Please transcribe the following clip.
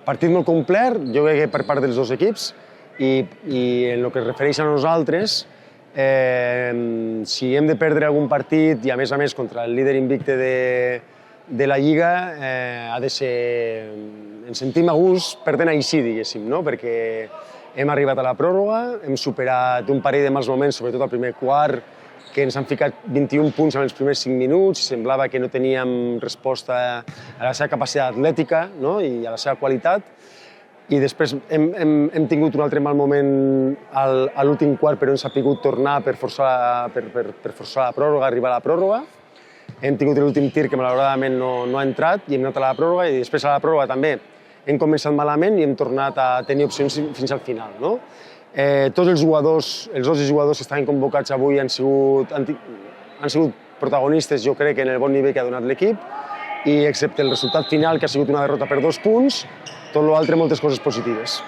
Partit molt complet, jo crec que per part dels dos equips, i en el que es refereix a nosaltres, si hem de perdre algun partit, i a més contra el líder invicte de la Lliga, ha de ser... Ens sentim a gust perdent així, diguéssim, no? Perquè hem arribat a la pròrroga, hem superat un parell de mals moments, sobretot al primer quart, que ens han ficat 21 punts en els primers 5 minuts, semblava que no teníem resposta a la seva capacitat atlètica, no? I a la seva qualitat. I després hem tingut un altre mal moment a l'últim quart, però ens ha pogut tornar per forçar la pròrroga, arribar a la pròrroga. Hem tingut l'últim tir que malauradament no ha entrat i hem anat a la pròrroga, i després a la pròrroga també hem començat malament i hem tornat a tenir opcions fins al final, no? Tots els jugadors, els 12 jugadors que estaven convocats avui han sigut protagonistes, jo crec, en el bon nivell que ha donat l'equip, i excepte el resultat final, que ha sigut una derrota per 2 punts, tot l'altre moltes coses positives.